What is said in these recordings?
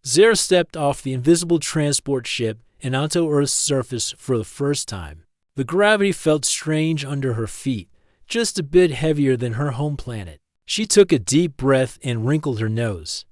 Zara stepped off the invisible transport ship and onto Earth's surface for the first time. The gravity felt strange under her feet, just a bit heavier than her home planet. She took a deep breath and wrinkled her nose.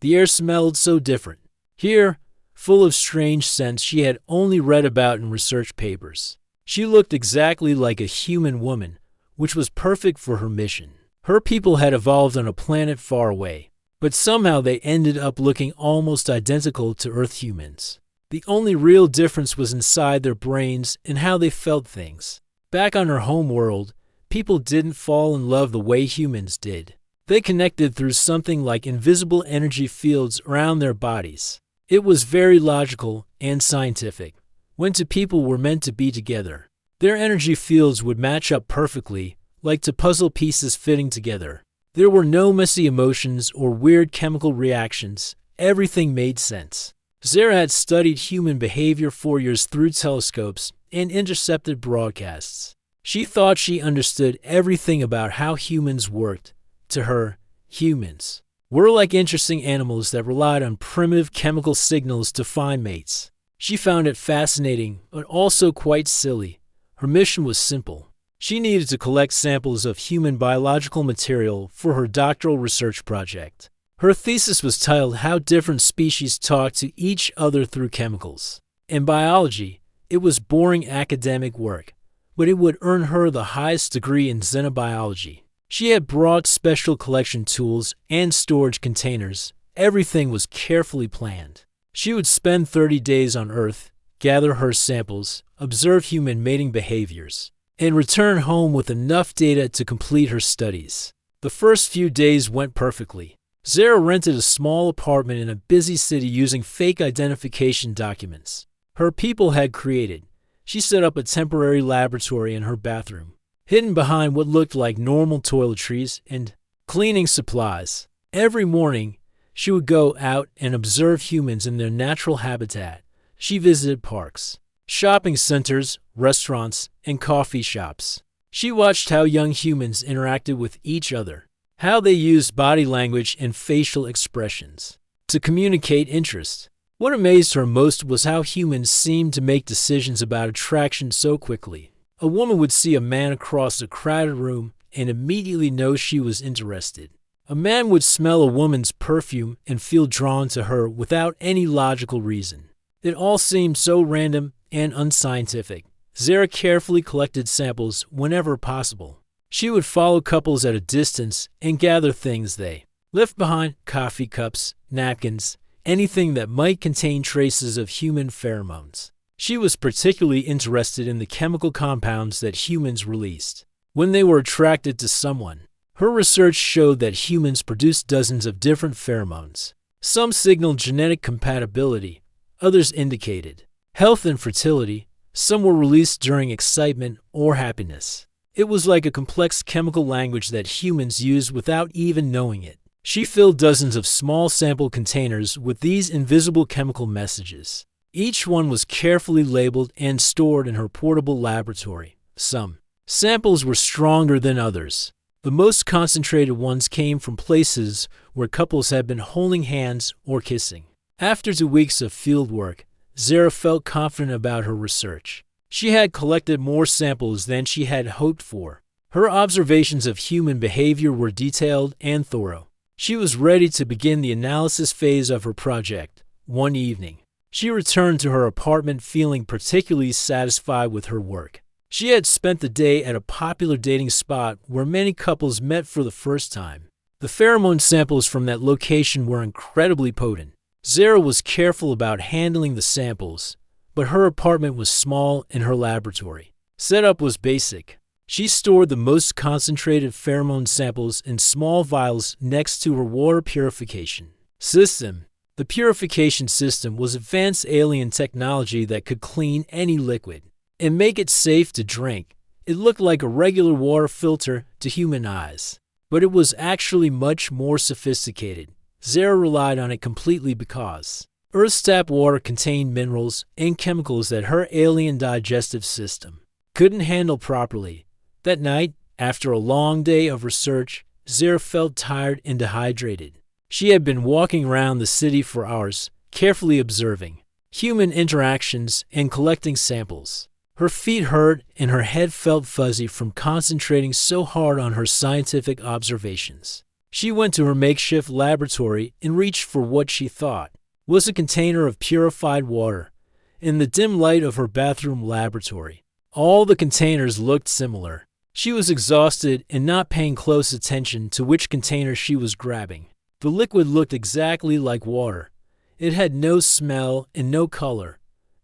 The air smelled so different. Here, full of strange scents she had only read about in research papers. She looked exactly like a human woman, which was perfect for her mission. Her people had evolved on a planet far away, but somehow they ended up looking almost identical to Earth humans. The only real difference was inside their brains and how they felt things. Back on her home world, people didn't fall in love the way humans did. They connected through something like invisible energy fields around their bodies. It was very logical and scientific. When two people were meant to be together, their energy fields would match up perfectly, like two puzzle pieces fitting together. There were no messy emotions or weird chemical reactions. Everything made sense. Zara had studied human behavior for years through telescopes and intercepted broadcasts. She thought she understood everything about how humans worked. To her, humans were like interesting animals that relied on primitive chemical signals to find mates. She found it fascinating, but also quite silly. Her mission was simple. She needed to collect samples of human biological material for her doctoral research project. Her thesis was titled How Different Species Talk to Each Other Through Chemicals. In biology, it was boring academic work, but it would earn her the highest degree in xenobiology. She had brought special collection tools and storage containers. Everything was carefully planned. She would spend 30 days on Earth, gather her samples, observe human mating behaviors, and return home with enough data to complete her studies. The first few days went perfectly. Zara rented a small apartment in a busy city using fake identification documents her people had created. She set up a temporary laboratory in her bathroom, hidden behind what looked like normal toiletries and cleaning supplies. Every morning, she would go out and observe humans in their natural habitat. She visited parks, shopping centers, restaurants, and coffee shops. She watched how young humans interacted with each other, how they used body language and facial expressions to communicate interest. What amazed her most was how humans seemed to make decisions about attraction so quickly. A woman would see a man across a crowded room and immediately know she was interested. A man would smell a woman's perfume and feel drawn to her without any logical reason. It all seemed so random and unscientific. Zara carefully collected samples whenever possible. She would follow couples at a distance and gather things they left behind: coffee cups, napkins, anything that might contain traces of human pheromones. She was particularly interested in the chemical compounds that humans released when they were attracted to someone. Her research showed that humans produce dozens of different pheromones. Some signaled genetic compatibility, others indicated health and fertility, some were released during excitement or happiness. It was like a complex chemical language that humans used without even knowing it. She filled dozens of small sample containers with these invisible chemical messages. Each one was carefully labeled and stored in her portable laboratory. Some samples were stronger than others. The most concentrated ones came from places where couples had been holding hands or kissing. After 2 weeks of field work, Zara felt confident about her research. She had collected more samples than she had hoped for. Her observations of human behavior were detailed and thorough. She was ready to begin the analysis phase of her project. One evening, she returned to her apartment feeling particularly satisfied with her work. She had spent the day at a popular dating spot where many couples met for the first time. The pheromone samples from that location were incredibly potent. Zara was careful about handling the samples, but her apartment was small and her laboratory setup was basic. She stored the most concentrated pheromone samples in small vials next to her water purification system. The purification system was advanced alien technology that could clean any liquid and make it safe to drink. It looked like a regular water filter to human eyes, but it was actually much more sophisticated. Zara relied on it completely because Earth's tap water contained minerals and chemicals that her alien digestive system couldn't handle properly. That night, after a long day of research, Zara felt tired and dehydrated. She had been walking around the city for hours, carefully observing human interactions and collecting samples. Her feet hurt and her head felt fuzzy from concentrating so hard on her scientific observations. She went to her makeshift laboratory and reached for what she thought was a container of purified water. In the dim light of her bathroom laboratory, all the containers looked similar. She was exhausted and not paying close attention to which container she was grabbing. The liquid looked exactly like water. It had no smell and no color.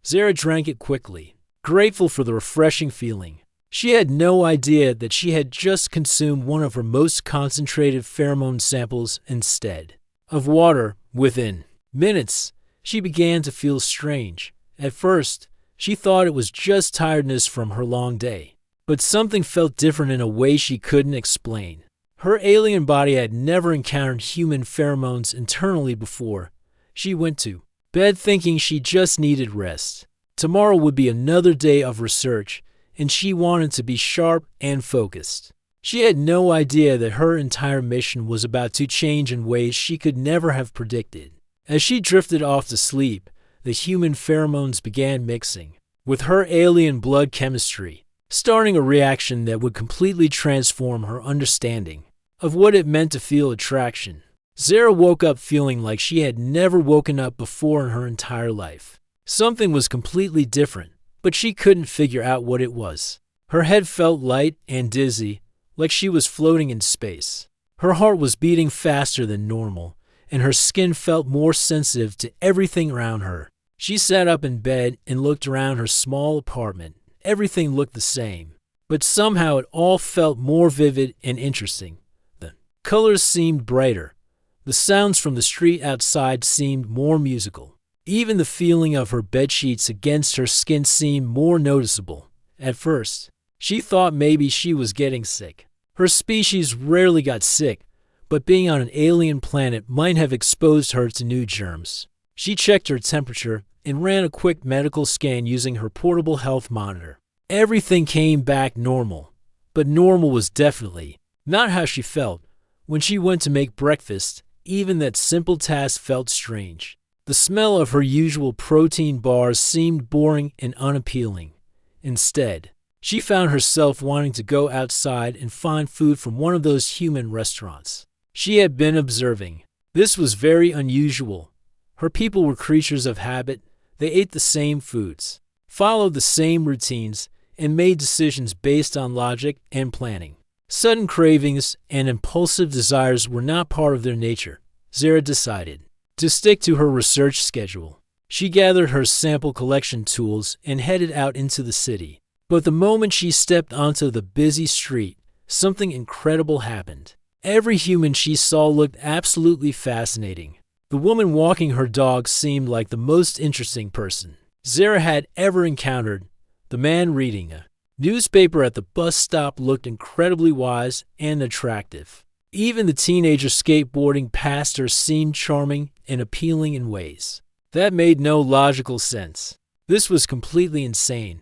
Zara drank it quickly, grateful for the refreshing feeling. She had no idea that she had just consumed one of her most concentrated pheromone samples instead of water. Within minutes, she began to feel strange. At first, she thought it was just tiredness from her long day. But something felt different in a way she couldn't explain. Her alien body had never encountered human pheromones internally before. She went to bed thinking she just needed rest. Tomorrow would be another day of research, and she wanted to be sharp and focused. She had no idea that her entire mission was about to change in ways she could never have predicted. As she drifted off to sleep, the human pheromones began mixing with her alien blood chemistry, starting a reaction that would completely transform her understanding of what it meant to feel attraction. Zara woke up feeling like she had never woken up before in her entire life. Something was completely different, but she couldn't figure out what it was. Her head felt light and dizzy, like she was floating in space. Her heart was beating faster than normal, and her skin felt more sensitive to everything around her. She sat up in bed and looked around her small apartment. Everything looked the same, but somehow it all felt more vivid and interesting. The colors seemed brighter. The sounds from the street outside seemed more musical. Even the feeling of her bedsheets against her skin seemed more noticeable. At first, she thought maybe she was getting sick. Her species rarely got sick, but being on an alien planet might have exposed her to new germs. She checked her temperature and ran a quick medical scan using her portable health monitor. Everything came back normal, but normal was definitely not how she felt. When she went to make breakfast, even that simple task felt strange. The smell of her usual protein bars seemed boring and unappealing. Instead, she found herself wanting to go outside and find food from one of those human restaurants she had been observing. This was very unusual. Her people were creatures of habit. They ate the same foods, followed the same routines, and made decisions based on logic and planning. Sudden cravings and impulsive desires were not part of their nature. Zara decided to stick to her research schedule. She gathered her sample collection tools and headed out into the city. But the moment she stepped onto the busy street, something incredible happened. Every human she saw looked absolutely fascinating. The woman walking her dog seemed like the most interesting person Zara had ever encountered. The man reading a newspaper at the bus stop looked incredibly wise and attractive. Even the teenager skateboarding past her seemed charming and appealing in ways that made no logical sense. This was completely insane.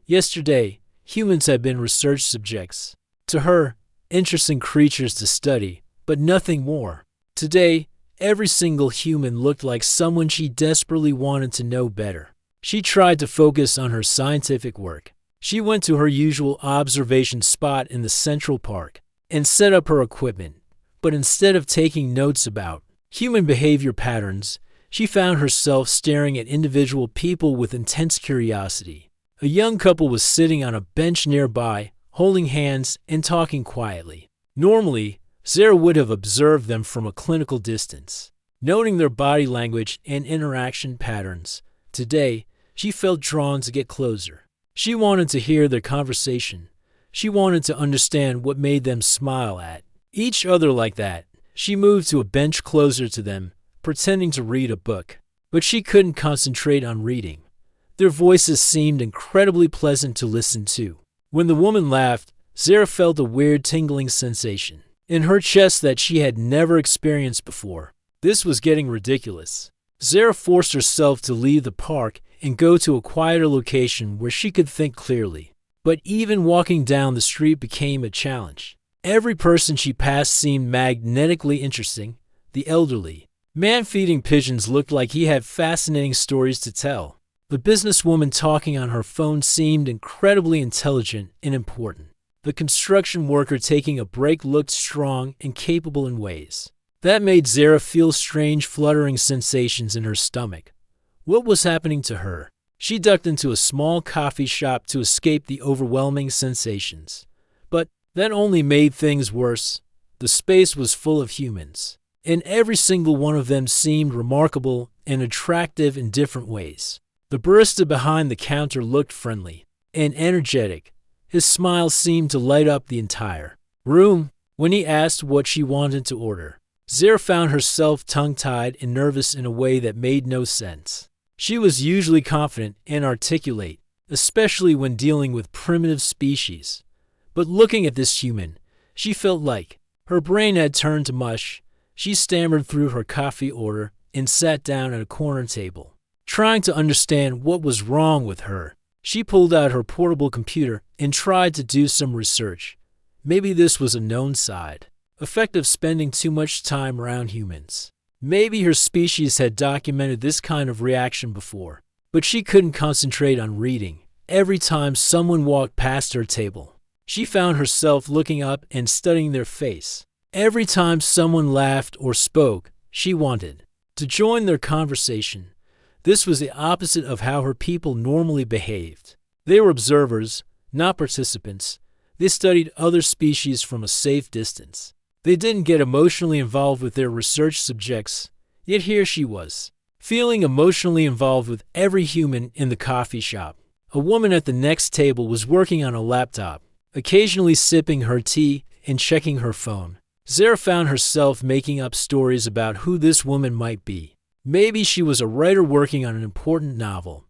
Yesterday, humans had been research subjects. To her, interesting creatures to study, but nothing more. Today, every single human looked like someone she desperately wanted to know better. She tried to focus on her scientific work. She went to her usual observation spot in the Central Park and set up her equipment. But instead of taking notes about human behavior patterns, she found herself staring at individual people with intense curiosity. A young couple was sitting on a bench nearby, holding hands and talking quietly. Normally, Zara would have observed them from a clinical distance, noting their body language and interaction patterns. Today, she felt drawn to get closer. She wanted to hear their conversation. She wanted to understand what made them smile at each other like that. She moved to a bench closer to them, pretending to read a book. But she couldn't concentrate on reading. Their voices seemed incredibly pleasant to listen to. When the woman laughed, Zara felt a weird tingling sensation in her chest that she had never experienced before. This was getting ridiculous. Zara forced herself to leave the park and go to a quieter location where she could think clearly. But even walking down the street became a challenge. Every person she passed seemed magnetically interesting. The elderly, Man feeding pigeons looked like he had fascinating stories to tell. The businesswoman talking on her phone seemed incredibly intelligent and important. The construction worker taking a break looked strong and capable in ways that made Zara feel strange, fluttering sensations in her stomach. What was happening to her? She ducked into a small coffee shop to escape the overwhelming sensations. But that only made things worse. The space was full of humans, and every single one of them seemed remarkable and attractive in different ways. The barista behind the counter looked friendly and energetic. His smile seemed to light up the entire room when he asked what she wanted to order. Zara found herself tongue-tied and nervous in a way that made no sense. She was usually confident and articulate, especially when dealing with primitive species. But looking at this human, she felt like her brain had turned to mush. She stammered through her coffee order and sat down at a corner table, trying to understand what was wrong with her. She pulled out her portable computer and tried to do some research. Maybe this was a known side effect of spending too much time around humans. Maybe her species had documented this kind of reaction before, but she couldn't concentrate on reading. Every time someone walked past her table, she found herself looking up and studying their face. Every time someone laughed or spoke, she wanted to join their conversation. This was the opposite of how her people normally behaved. They were observers, not participants. They studied other species from a safe distance. They didn't get emotionally involved with their research subjects, yet here she was, feeling emotionally involved with every human in the coffee shop. A woman at the next table was working on a laptop, occasionally sipping her tea and checking her phone. Zara found herself making up stories about who this woman might be. Maybe she was a writer working on an important novel.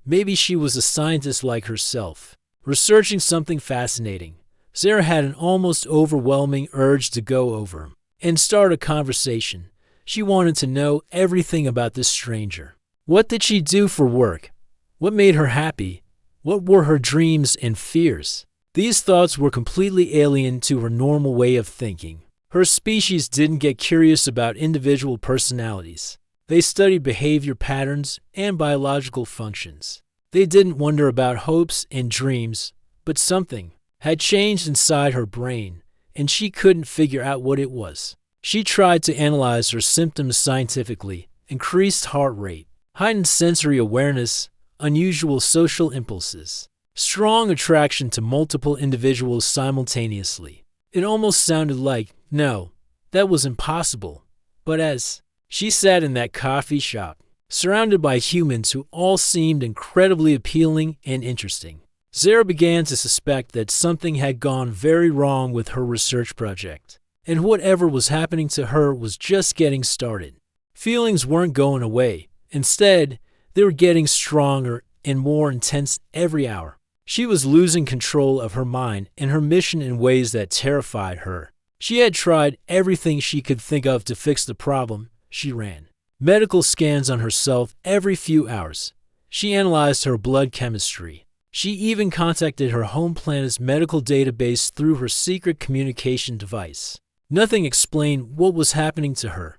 Maybe she was a scientist like herself, researching something fascinating. Zara had an almost overwhelming urge to go over and start a conversation. She wanted to know everything about this stranger. What did she do for work? What made her happy? What were her dreams and fears? These thoughts were completely alien to her normal way of thinking. Her species didn't get curious about individual personalities. They studied behavior patterns and biological functions. They didn't wonder about hopes and dreams, but something had changed inside her brain, and she couldn't figure out what it was. She tried to analyze her symptoms scientifically: increased heart rate, heightened sensory awareness, unusual social impulses, strong attraction to multiple individuals simultaneously. It almost sounded like, no, that was impossible. But as she sat in that coffee shop, surrounded by humans who all seemed incredibly appealing and interesting, Zara began to suspect that something had gone very wrong with her research project, and whatever was happening to her was just getting started. Feelings weren't going away. Instead, they were getting stronger and more intense every hour. She was losing control of her mind and her mission in ways that terrified her. She had tried everything she could think of to fix the problem. She ran medical scans on herself every few hours. She analyzed her blood chemistry. She even contacted her home planet's medical database through her secret communication device. Nothing explained what was happening to her.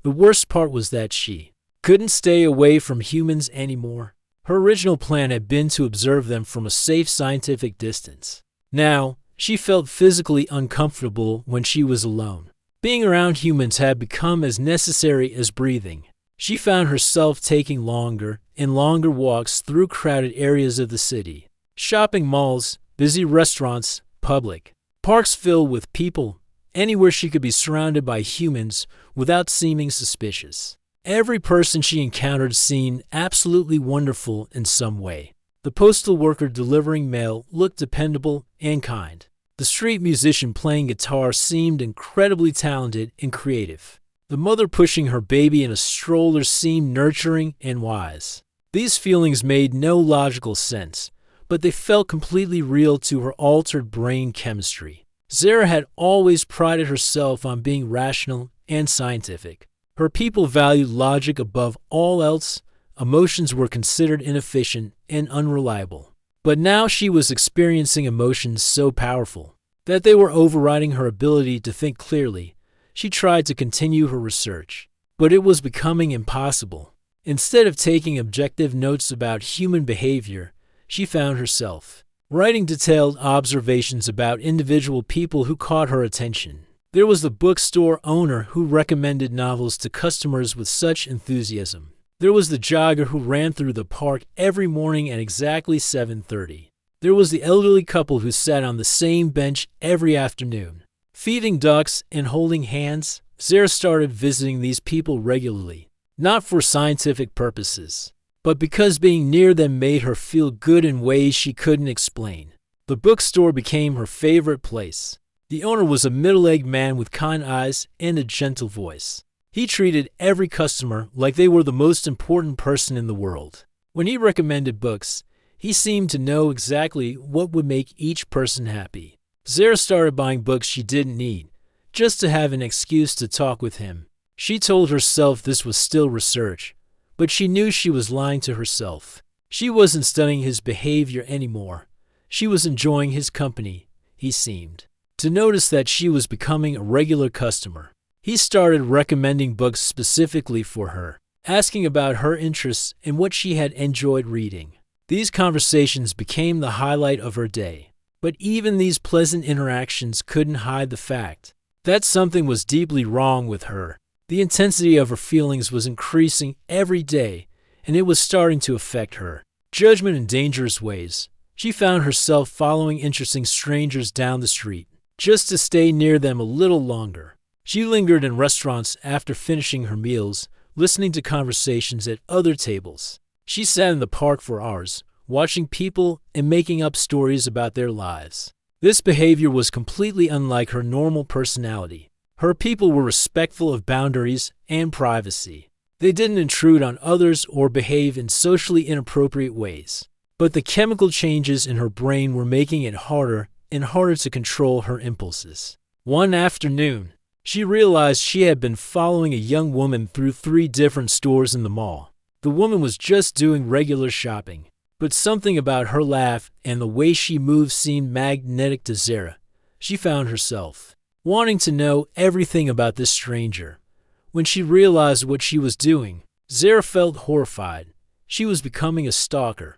The worst part was that she couldn't stay away from humans anymore. Her original plan had been to observe them from a safe scientific distance. Now, she felt physically uncomfortable when she was alone. Being around humans had become as necessary as breathing. She found herself taking longer and longer walks through crowded areas of the city. Shopping malls, busy restaurants, public parks filled with people. Anywhere she could be surrounded by humans without seeming suspicious. Every person she encountered seemed absolutely wonderful in some way. The postal worker delivering mail looked dependable and kind. The street musician playing guitar seemed incredibly talented and creative. The mother pushing her baby in a stroller seemed nurturing and wise. These feelings made no logical sense, but they felt completely real to her altered brain chemistry. Zara had always prided herself on being rational and scientific. Her people valued logic above all else. Emotions were considered inefficient and unreliable. But now she was experiencing emotions so powerful that they were overriding her ability to think clearly. She tried to continue her research. But it was becoming impossible. Instead of taking objective notes about human behavior, she found herself writing detailed observations about individual people who caught her attention. There was the bookstore owner who recommended novels to customers with such enthusiasm. There was the jogger who ran through the park every morning at exactly 7:30. There was the elderly couple who sat on the same bench every afternoon, feeding ducks and holding hands. Zara started visiting these people regularly, not for scientific purposes, but because being near them made her feel good in ways she couldn't explain. The bookstore became her favorite place. The owner was a middle-aged man with kind eyes and a gentle voice. He treated every customer like they were the most important person in the world. When he recommended books, he seemed to know exactly what would make each person happy. Zara started buying books she didn't need, just to have an excuse to talk with him. She told herself this was still research, but she knew she was lying to herself. She wasn't studying his behavior anymore. She was enjoying his company, he seemed to notice that she was becoming a regular customer. He started recommending books specifically for her, asking about her interests and what she had enjoyed reading. These conversations became the highlight of her day. But even these pleasant interactions couldn't hide the fact that something was deeply wrong with her. The intensity of her feelings was increasing every day, and it was starting to affect her judgment in dangerous ways. She found herself following interesting strangers down the street, just to stay near them a little longer. She lingered in restaurants after finishing her meals, listening to conversations at other tables. She sat in the park for hours, watching people and making up stories about their lives. This behavior was completely unlike her normal personality. Her people were respectful of boundaries and privacy. They didn't intrude on others or behave in socially inappropriate ways. But the chemical changes in her brain were making it harder and harder to control her impulses. One afternoon, she realized she had been following a young woman through 3 different stores in the mall. The woman was just doing regular shopping, but something about her laugh and the way she moved seemed magnetic to Zara. She found herself wanting to know everything about this stranger. When she realized what she was doing, Zara felt horrified. She was becoming a stalker.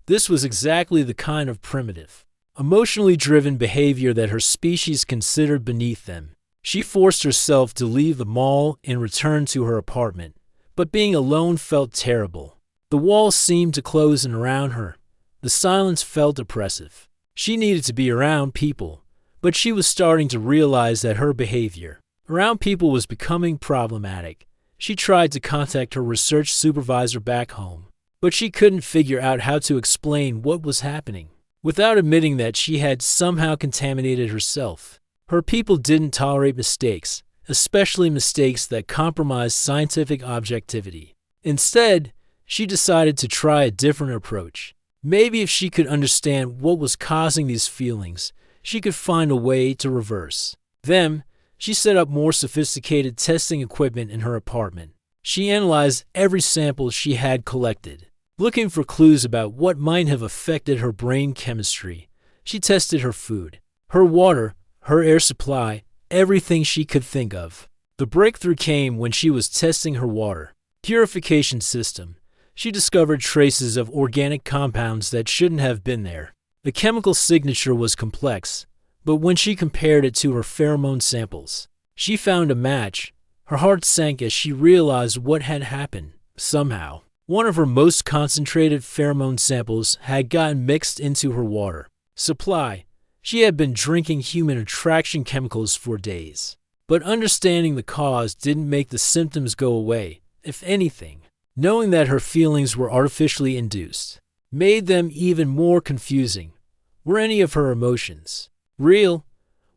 This was exactly the kind of primitive, emotionally driven behavior that her species considered beneath them. She forced herself to leave the mall and return to her apartment, but being alone felt terrible. The walls seemed to close in around her. The silence felt oppressive. She needed to be around people, but she was starting to realize that her behavior around people was becoming problematic. She tried to contact her research supervisor back home, but she couldn't figure out how to explain what was happening without admitting that she had somehow contaminated herself. Her people didn't tolerate mistakes, especially mistakes that compromised scientific objectivity. Instead, she decided to try a different approach. Maybe if she could understand what was causing these feelings, she could find a way to reverse them. She set up more sophisticated testing equipment in her apartment. She analyzed every sample she had collected, looking for clues about what might have affected her brain chemistry. She tested her food, her water, her air supply, everything she could think of. The breakthrough came when she was testing her water purification system. She discovered traces of organic compounds that shouldn't have been there. The chemical signature was complex, but when she compared it to her pheromone samples, she found a match. Her heart sank as she realized what had happened. Somehow, one of her most concentrated pheromone samples had gotten mixed into her water supply. She had been drinking human attraction chemicals for days, but understanding the cause didn't make the symptoms go away. If anything, knowing that her feelings were artificially induced made them even more confusing. Were any of her emotions real?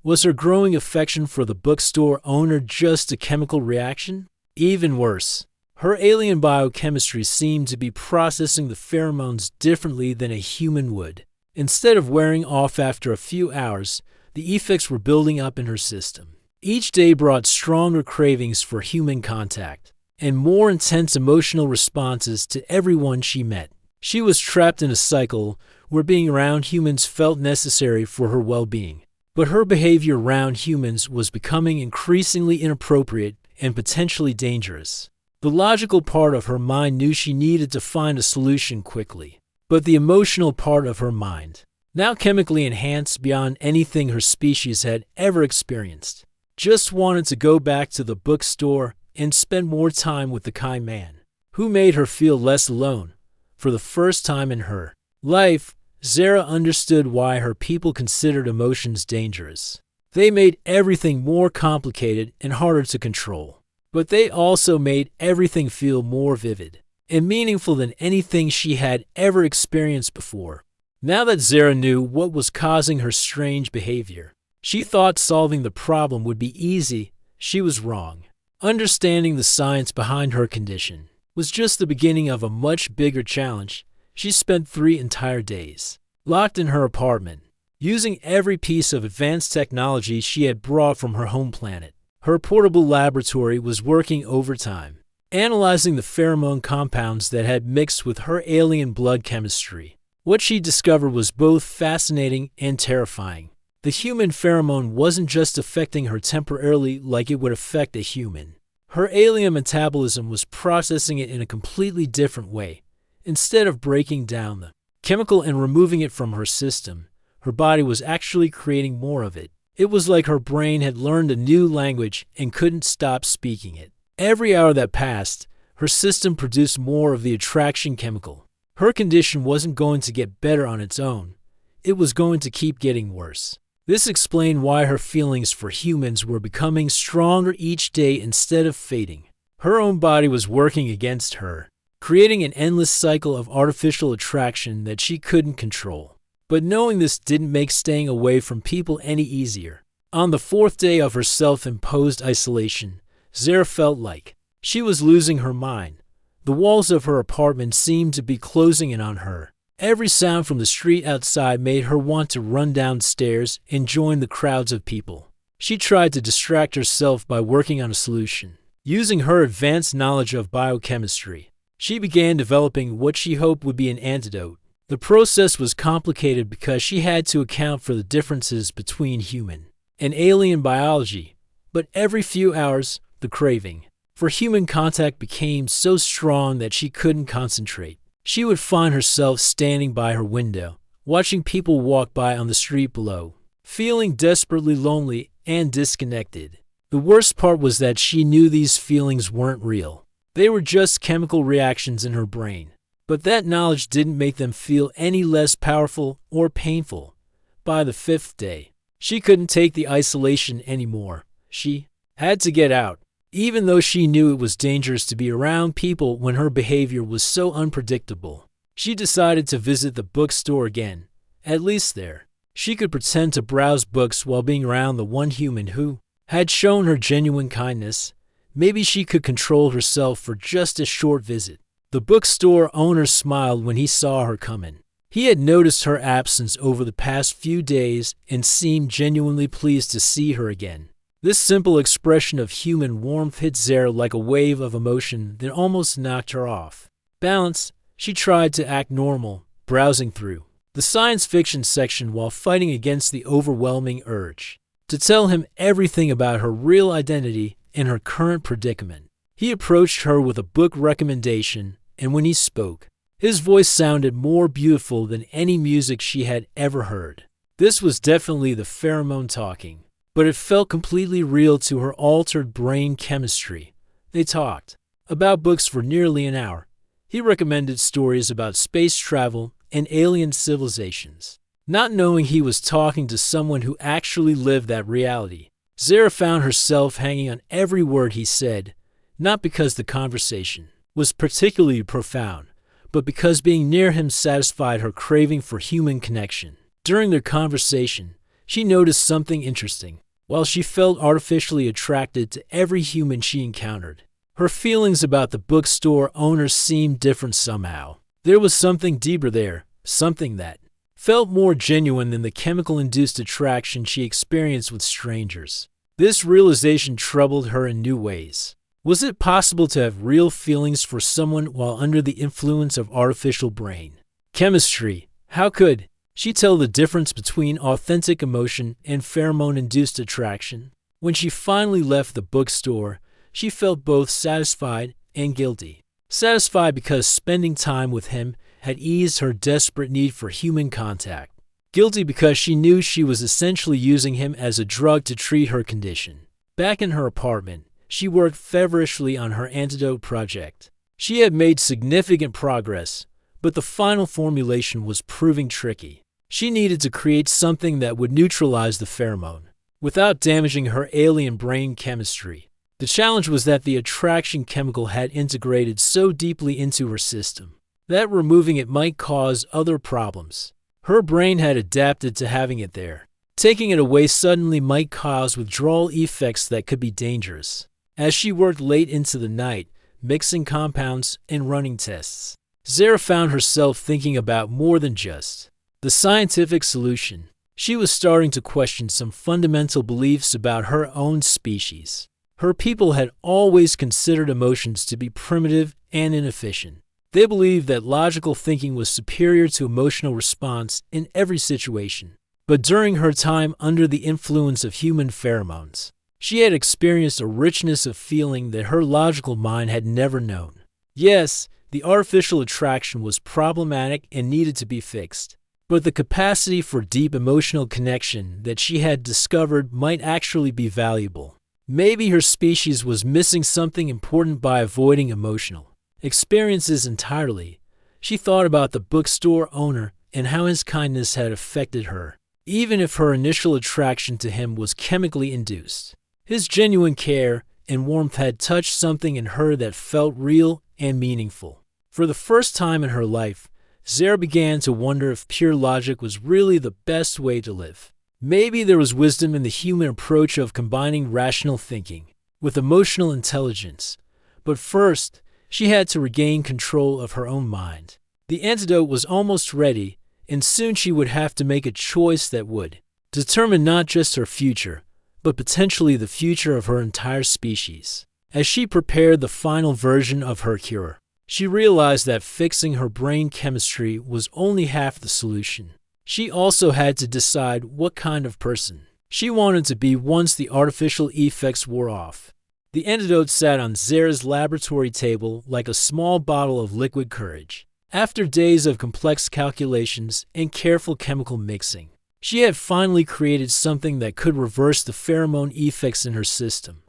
Was her growing affection for the bookstore owner just a chemical reaction? Even worse, her alien biochemistry seemed to be processing the pheromones differently than a human would. Instead of wearing off after a few hours, the effects were building up in her system. Each day brought stronger cravings for human contact and more intense emotional responses to everyone she met. She was trapped in a cycle where being around humans felt necessary for her well-being. But her behavior around humans was becoming increasingly inappropriate and potentially dangerous. The logical part of her mind knew she needed to find a solution quickly, but the emotional part of her mind, now chemically enhanced beyond anything her species had ever experienced, just wanted to go back to the bookstore and spend more time with the kind man who made her feel less alone. For the first time in her life, Zara understood why her people considered emotions dangerous. They made everything more complicated and harder to control, but they also made everything feel more vivid and meaningful than anything she had ever experienced before. Now that Zara knew what was causing her strange behavior, she thought solving the problem would be easy. She was wrong. Understanding the science behind her condition was just the beginning of a much bigger challenge. She spent 3 entire days locked in her apartment, using every piece of advanced technology she had brought from her home planet. Her portable laboratory was working overtime, analyzing the pheromone compounds that had mixed with her alien blood chemistry. What she discovered was both fascinating and terrifying. The human pheromone wasn't just affecting her temporarily like it would affect a human. Her alien metabolism was processing it in a completely different way. Instead of breaking down the chemical and removing it from her system, her body was actually creating more of it. It was like her brain had learned a new language and couldn't stop speaking it. Every hour that passed, her system produced more of the attraction chemical. Her condition wasn't going to get better on its own. It was going to keep getting worse. This explained why her feelings for humans were becoming stronger each day instead of fading. Her own body was working against her, creating an endless cycle of artificial attraction that she couldn't control. But knowing this didn't make staying away from people any easier. On the 4th day of her self-imposed isolation, Zara felt like she was losing her mind. The walls of her apartment seemed to be closing in on her. Every sound from the street outside made her want to run downstairs and join the crowds of people. She tried to distract herself by working on a solution. Using her advanced knowledge of biochemistry, she began developing what she hoped would be an antidote. The process was complicated because she had to account for the differences between human and alien biology, but every few hours, the craving for human contact became so strong that she couldn't concentrate. She would find herself standing by her window, watching people walk by on the street below, feeling desperately lonely and disconnected. The worst part was that she knew these feelings weren't real. They were just chemical reactions in her brain. But that knowledge didn't make them feel any less powerful or painful. By the 5th day, she couldn't take the isolation anymore. She had to get out. Even though she knew it was dangerous to be around people when her behavior was so unpredictable, she decided to visit the bookstore again. At least there, she could pretend to browse books while being around the one human who had shown her genuine kindness. Maybe she could control herself for just a short visit. The bookstore owner smiled when he saw her coming. He had noticed her absence over the past few days and seemed genuinely pleased to see her again. This simple expression of human warmth hit Zara like a wave of emotion that almost knocked her off balance. She tried to act normal, browsing through the science fiction section while fighting against the overwhelming urge to tell him everything about her real identity and her current predicament. He approached her with a book recommendation, and when he spoke, his voice sounded more beautiful than any music she had ever heard. This was definitely the pheromone talking, but it felt completely real to her altered brain chemistry. They talked about books for nearly an hour. He recommended stories about space travel and alien civilizations. Not knowing he was talking to someone who actually lived that reality, Zara found herself hanging on every word he said, not because the conversation was particularly profound, but because being near him satisfied her craving for human connection. During their conversation, she noticed something interesting. While she felt artificially attracted to every human she encountered, her feelings about the bookstore owner seemed different somehow. There was something deeper there, something that felt more genuine than the chemical-induced attraction she experienced with strangers. This realization troubled her in new ways. Was it possible to have real feelings for someone while under the influence of artificial brain chemistry? How could she tell the difference between authentic emotion and pheromone-induced attraction? When she finally left the bookstore, she felt both satisfied and guilty. Satisfied because spending time with him had eased her desperate need for human contact. Guilty because she knew she was essentially using him as a drug to treat her condition. Back in her apartment, she worked feverishly on her antidote project. She had made significant progress, but the final formulation was proving tricky. She needed to create something that would neutralize the pheromone, without damaging her alien brain chemistry. The challenge was that the attraction chemical had integrated so deeply into her system that removing it might cause other problems. Her brain had adapted to having it there. Taking it away suddenly might cause withdrawal effects that could be dangerous. As she worked late into the night, mixing compounds and running tests, Zara found herself thinking about more than just the scientific solution. She was starting to question some fundamental beliefs about her own species. Her people had always considered emotions to be primitive and inefficient. They believed that logical thinking was superior to emotional response in every situation. But during her time under the influence of human pheromones, she had experienced a richness of feeling that her logical mind had never known. Yes, the artificial attraction was problematic and needed to be fixed, but the capacity for deep emotional connection that she had discovered might actually be valuable. Maybe her species was missing something important by avoiding emotional experiences entirely. She thought about the bookstore owner and how his kindness had affected her, even if her initial attraction to him was chemically induced. His genuine care and warmth had touched something in her that felt real and meaningful. For the first time in her life, Zara began to wonder if pure logic was really the best way to live. Maybe there was wisdom in the human approach of combining rational thinking with emotional intelligence. But first, she had to regain control of her own mind. The antidote was almost ready, and soon she would have to make a choice that would determine not just her future, but potentially the future of her entire species. As she prepared the final version of her cure, she realized that fixing her brain chemistry was only half the solution. She also had to decide what kind of person she wanted to be once the artificial effects wore off. The antidote sat on Zara's laboratory table like a small bottle of liquid courage. After days of complex calculations and careful chemical mixing, she had finally created something that could reverse the pheromone effects in her system.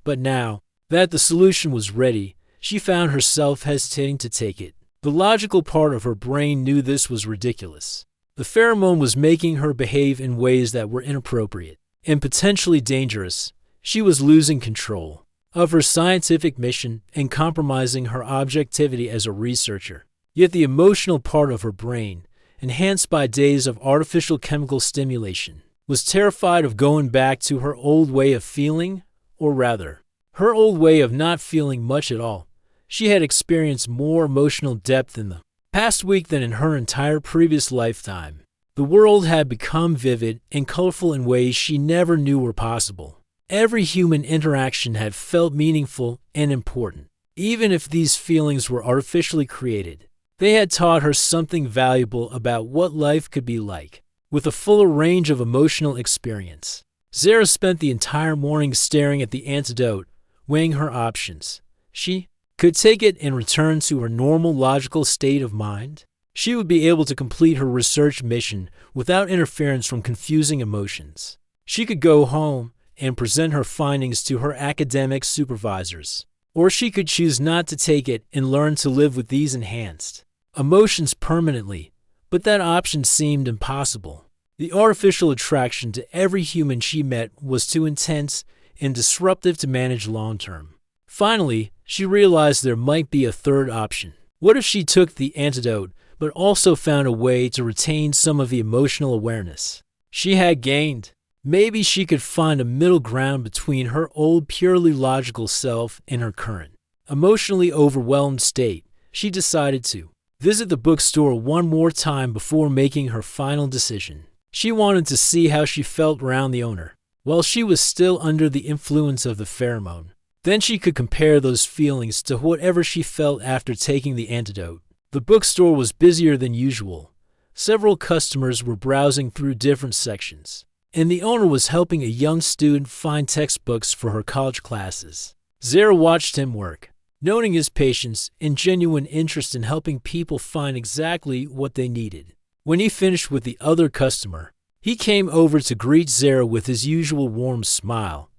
But now that the solution was ready, she found herself hesitating to take it. The logical part of her brain knew this was ridiculous. The pheromone was making her behave in ways that were inappropriate and potentially dangerous. She was losing control of her scientific mission and compromising her objectivity as a researcher. Yet the emotional part of her brain, enhanced by days of artificial chemical stimulation, was terrified of going back to her old way of feeling, or rather, her old way of not feeling much at all. She had experienced more emotional depth in the past week than in her entire previous lifetime. The world had become vivid and colorful in ways she never knew were possible. Every human interaction had felt meaningful and important, even if these feelings were artificially created. They had taught her something valuable about what life could be like, with a fuller range of emotional experience. Zara spent the entire morning staring at the antidote, weighing her options. She could take it and return to her normal logical state of mind. She would be able to complete her research mission without interference from confusing emotions. She could go home and present her findings to her academic supervisors. Or she could choose not to take it and learn to live with these enhanced emotions permanently, but that option seemed impossible. The artificial attraction to every human she met was too intense and disruptive to manage long-term. Finally, she realized there might be a third option. What if she took the antidote, but also found a way to retain some of the emotional awareness she had gained? Maybe she could find a middle ground between her old purely logical self and her current emotionally overwhelmed state. She decided to visit the bookstore one more time before making her final decision. She wanted to see how she felt around the owner while she was still under the influence of the pheromone. Then she could compare those feelings to whatever she felt after taking the antidote. The bookstore was busier than usual. Several customers were browsing through different sections, and the owner was helping a young student find textbooks for her college classes. Zara watched him work, noting his patience and genuine interest in helping people find exactly what they needed. When he finished with the other customer, he came over to greet Zara with his usual warm smile.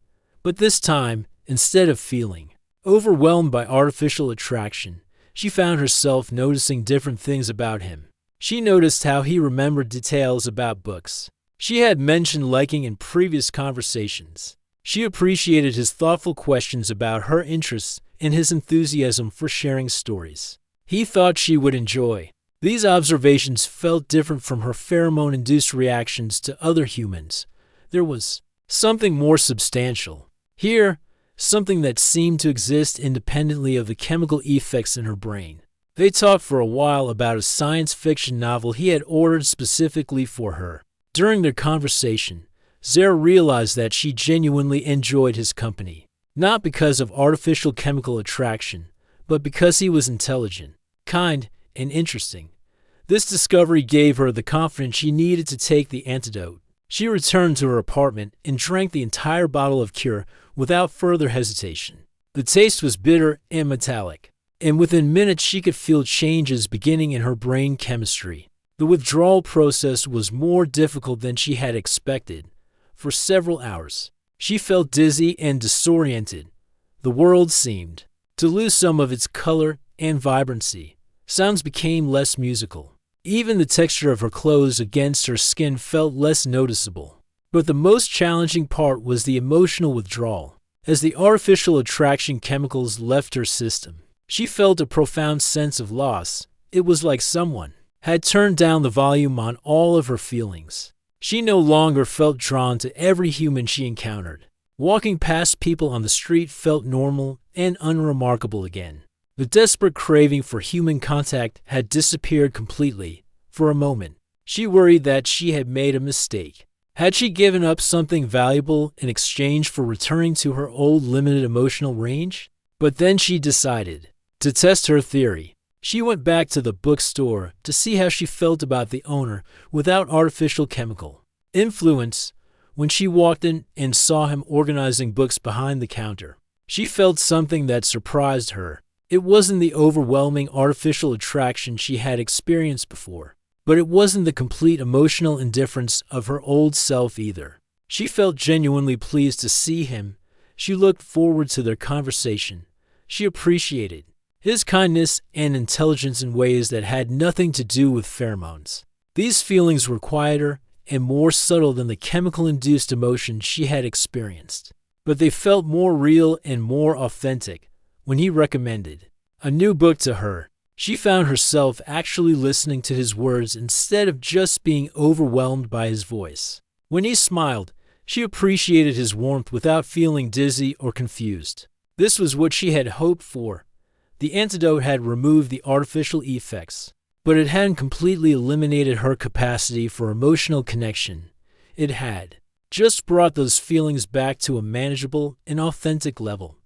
But this time, instead of feeling overwhelmed by artificial attraction, she found herself noticing different things about him. She noticed how he remembered details about books she had mentioned liking in previous conversations. She appreciated his thoughtful questions about her interests and his enthusiasm for sharing stories he thought she would enjoy. These observations felt different from her pheromone-induced reactions to other humans. There was something more substantial here, something that seemed to exist independently of the chemical effects in her brain. They talked for a while about a science fiction novel he had ordered specifically for her. During their conversation, Zara realized that she genuinely enjoyed his company, not because of artificial chemical attraction, but because he was intelligent, kind, and interesting. This discovery gave her the confidence she needed to take the antidote. She returned to her apartment and drank the entire bottle of cure without further hesitation. The taste was bitter and metallic, and within minutes she could feel changes beginning in her brain chemistry. The withdrawal process was more difficult than she had expected. For several hours, she felt dizzy and disoriented. The world seemed to lose some of its color and vibrancy. Sounds became less musical. Even the texture of her clothes against her skin felt less noticeable. But the most challenging part was the emotional withdrawal. As the artificial attraction chemicals left her system, she felt a profound sense of loss. It was like someone had turned down the volume on all of her feelings. She no longer felt drawn to every human she encountered. Walking past people on the street felt normal and unremarkable again. The desperate craving for human contact had disappeared completely. For a moment, she worried that she had made a mistake. Had she given up something valuable in exchange for returning to her old limited emotional range? But then she decided to test her theory. She went back to the bookstore to see how she felt about the owner without artificial chemical influence. When she walked in and saw him organizing books behind the counter, she felt something that surprised her. It wasn't the overwhelming artificial attraction she had experienced before, but it wasn't the complete emotional indifference of her old self either. She felt genuinely pleased to see him. She looked forward to their conversation. She appreciated his kindness and intelligence in ways that had nothing to do with pheromones. These feelings were quieter and more subtle than the chemical-induced emotion she had experienced, but they felt more real and more authentic. When he recommended a new book to her, she found herself actually listening to his words instead of just being overwhelmed by his voice. When he smiled, she appreciated his warmth without feeling dizzy or confused. This was what she had hoped for. The antidote had removed the artificial effects, but it hadn't completely eliminated her capacity for emotional connection. It had just brought those feelings back to a manageable and authentic level.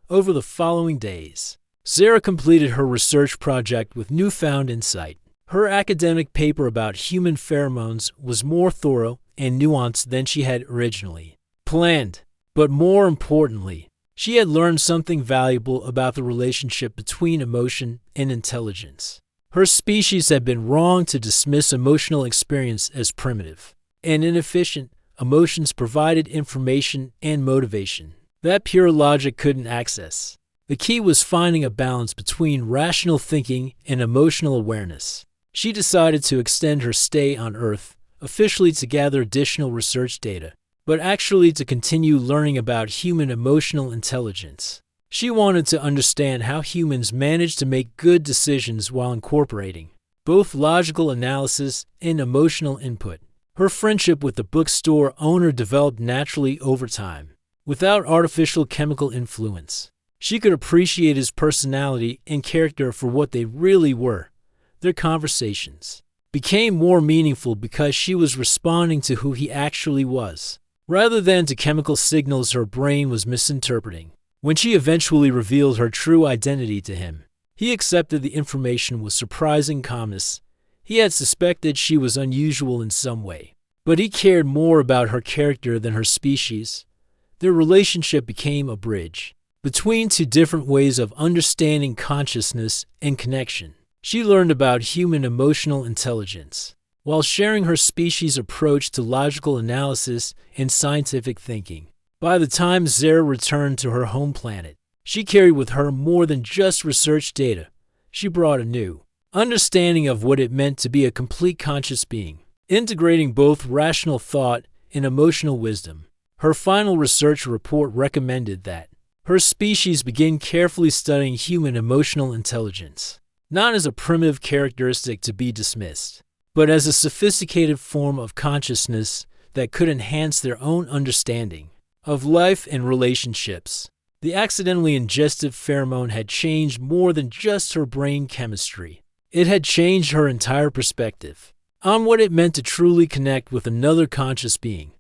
Over the following days, Zara completed her research project with newfound insight. Her academic paper about human pheromones was more thorough and nuanced than she had originally planned. But more importantly, she had learned something valuable about the relationship between emotion and intelligence. Her species had been wrong to dismiss emotional experience as primitive and inefficient. Emotions provided information and motivation that pure logic couldn't access. The key was finding a balance between rational thinking and emotional awareness. She decided to extend her stay on Earth, officially to gather additional research data, but actually to continue learning about human emotional intelligence. She wanted to understand how humans manage to make good decisions while incorporating both logical analysis and emotional input. Her friendship with the bookstore owner developed naturally over time, without artificial chemical influence. She could appreciate his personality and character for what they really were. Their conversations became more meaningful because she was responding to who he actually was, rather than to chemical signals her brain was misinterpreting. When she eventually revealed her true identity to him, he accepted the information with surprising calmness. He had suspected she was unusual in some way, but he cared more about her character than her species. Their relationship became a bridge between two different ways of understanding consciousness and connection. She learned about human emotional intelligence while sharing her species' approach to logical analysis and scientific thinking. By the time Zara returned to her home planet, she carried with her more than just research data. She brought a new understanding of what it meant to be a complete conscious being, integrating both rational thought and emotional wisdom. Her final research report recommended that her species begin carefully studying human emotional intelligence, not as a primitive characteristic to be dismissed, but as a sophisticated form of consciousness that could enhance their own understanding of life and relationships. The accidentally ingested pheromone had changed more than just her brain chemistry. It had changed her entire perspective on what it meant to truly connect with another conscious being.